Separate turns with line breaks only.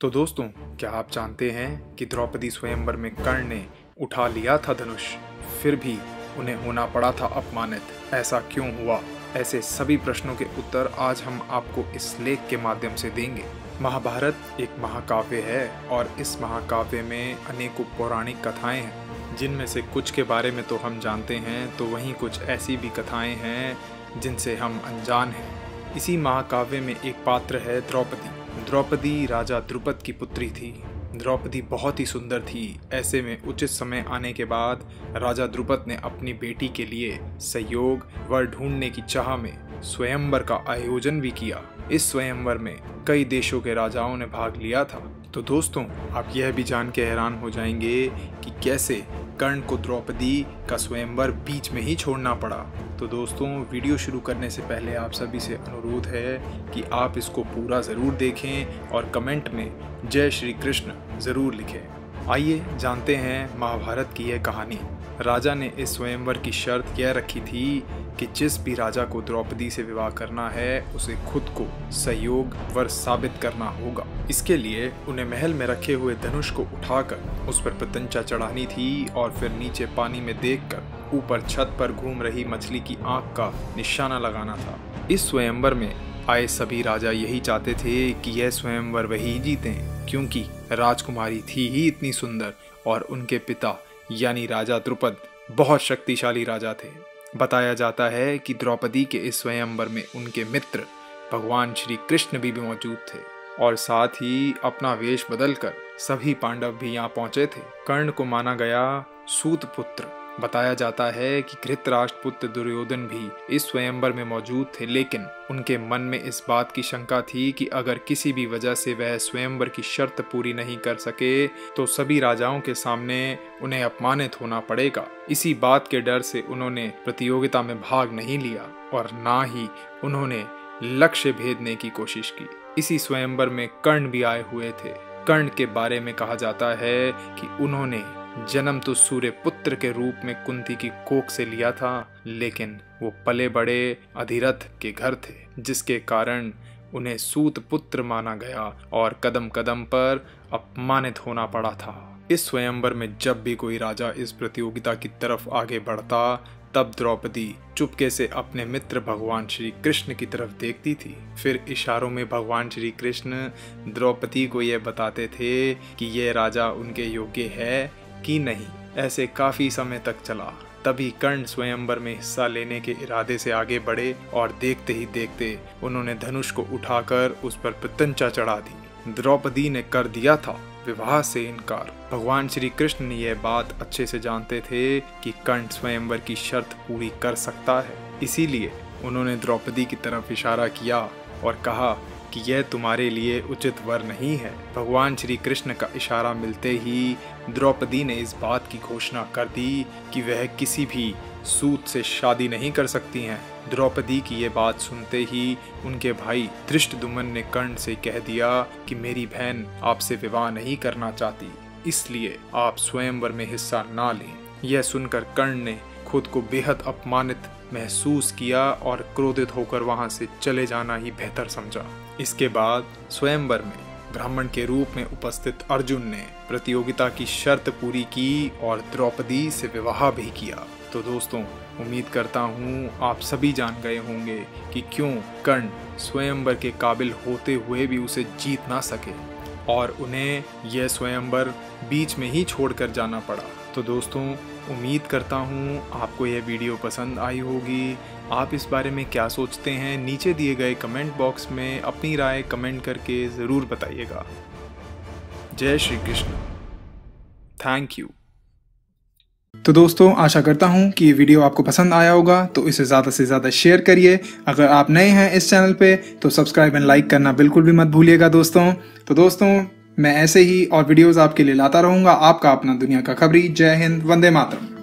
तो दोस्तों, क्या आप जानते हैं कि द्रौपदी स्वयंवर में कर्ण ने उठा लिया था धनुष, फिर भी उन्हें होना पड़ा था अपमानित। ऐसा क्यों हुआ? ऐसे सभी प्रश्नों के उत्तर आज हम आपको इस लेख के माध्यम से देंगे। महाभारत एक महाकाव्य है और इस महाकाव्य में अनेकों पौराणिक कथाएं हैं, जिनमें से कुछ के बारे में तो हम जानते हैं, तो वहीं कुछ ऐसी भी कथाएं हैं जिनसे हम अनजान हैं। इसी महाकाव्य में एक पात्र है द्रौपदी। द्रौपदी राजा द्रुपद की पुत्री थी। द्रौपदी बहुत ही सुंदर थी। ऐसे में उचित समय आने के बाद राजा द्रुपद ने अपनी बेटी के लिए संयोग वर ढूंढने की चाह में स्वयंवर का आयोजन भी किया। इस स्वयंवर में कई देशों के राजाओं ने भाग लिया था। तो दोस्तों, आप यह भी जान के हैरान हो जाएंगे कि कैसे कर्ण को द्रौपदी का स्वयंवर बीच में ही छोड़ना पड़ा। तो दोस्तों, वीडियो शुरू करने से पहले आप सभी से अनुरोध है कि आप इसको पूरा ज़रूर देखें और कमेंट में जय श्री कृष्ण ज़रूर लिखें। आइए जानते हैं महाभारत की यह कहानी। राजा ने इस स्वयंवर की शर्त यह रखी थी कि जिस भी राजा को द्रौपदी से विवाह करना है उसे खुद को संयोग वर साबित करना होगा। इसके लिए उन्हें महल में रखे हुए धनुष को उठाकर उस पर पतंचा चढ़ानी थी और फिर नीचे पानी में देखकर ऊपर छत पर घूम रही मछली की आंख का निशाना लगाना था। इस स्वयंवर में आए सभी राजा यही चाहते थे कि यह स्वयंवर वही जीतें, क्योंकि राजकुमारी थी ही इतनी सुंदर और उनके पिता यानी राजा द्रुपद बहुत शक्तिशाली राजा थे। बताया जाता है कि द्रौपदी के इस स्वयंवर में उनके मित्र भगवान श्री कृष्ण भी मौजूद थे और साथ ही अपना वेश बदलकर सभी पांडव भी यहाँ पहुंचे थे। कर्ण को माना गया सूत पुत्र। बताया जाता है कि धृतराष्ट्र पुत्र दुर्योधन भी इस स्वयंवर में मौजूद थे, लेकिन उनके मन में इस बात की शंका थी कि अगर किसी भी वजह से वह स्वयंवर की शर्त पूरी नहीं कर सके तो सभी राजाओं के सामने उन्हें अपमानित होना पड़ेगा। इसी बात के डर से उन्होंने प्रतियोगिता में भाग नहीं लिया और ना ही उन्होंने लक्ष्य भेदने की कोशिश की। इसी स्वयंवर में कर्ण भी आए हुए थे। कर्ण के बारे में कहा जाता है कि उन्होंने जन्म तो सूर्य पुत्र के रूप में कुंती की कोख से लिया था, लेकिन वो पले बड़े अधिरथ के घर थे, जिसके कारण उन्हें सूत पुत्र माना गया और कदम कदम पर अपमानित होना पड़ा था। इस स्वयंवर में जब भी कोई राजा इस प्रतियोगिता की तरफ आगे बढ़ता, तब द्रौपदी चुपके से अपने मित्र भगवान श्री कृष्ण की तरफ देखती थी। फिर इशारों में भगवान श्री कृष्ण द्रौपदी को यह बताते थे कि यह राजा उनके योग्य है कि नहीं। ऐसे काफी समय तक चला। तभी कर्ण स्वयंवर में हिस्सा लेने के इरादे से आगे बढ़े और देखते ही देखते उन्होंने धनुष को उठाकर उस पर पतंचा चढ़ा दी। द्रौपदी ने कर दिया था विवाह से इनकार। भगवान श्री कृष्ण ने यह बात अच्छे से जानते थे कि कर्ण स्वयंवर की शर्त पूरी कर सकता है, इसीलिए उन्होंने द्रौपदी की तरफ इशारा किया और कहा कि यह तुम्हारे लिए उचित वर नहीं है। भगवान श्री कृष्ण का इशारा मिलते ही द्रौपदी ने इस बात की घोषणा कर दी कि वह किसी भी सूत से शादी नहीं कर सकती हैं। द्रौपदी की ये बात सुनते ही उनके भाई धृष्टद्युम्न ने कर्ण से कह दिया कि मेरी बहन आपसे विवाह नहीं करना चाहती, इसलिए आप स्वयंवर में हिस्सा ना लें। यह सुनकर कर्ण ने खुद को बेहद अपमानित महसूस किया और क्रोधित होकर वहां से चले जाना ही बेहतर समझा। इसके बाद स्वयंवर में ब्राह्मण के रूप में उपस्थित अर्जुन ने प्रतियोगिता की शर्त पूरी की और द्रौपदी से विवाह भी किया। तो दोस्तों, उम्मीद करता हूँ आप सभी जान गए होंगे कि क्यों कर्ण स्वयंवर के काबिल होते हुए भी उसे जीत ना सके और उन्हें यह स्वयंवर बीच में ही छोड़कर जाना पड़ा। तो दोस्तों, उम्मीद करता हूँ आपको यह वीडियो पसंद आई होगी। आप इस बारे में क्या सोचते हैं, नीचे दिए गए कमेंट बॉक्स में अपनी राय कमेंट करके ज़रूर बताइएगा। जय श्री कृष्ण। Thank you. तो दोस्तों, आशा करता हूँ कि ये वीडियो आपको पसंद आया होगा, तो इसे ज़्यादा से ज़्यादा शेयर करिए। अगर आप नए हैं इस चैनल पे तो सब्सक्राइब एंड लाइक करना बिल्कुल भी मत भूलिएगा दोस्तों। तो दोस्तों, मैं ऐसे ही और वीडियोस आपके लिए लाता रहूँगा। आपका अपना दुनिया का खबरी। जय हिंद, वंदे मातरम।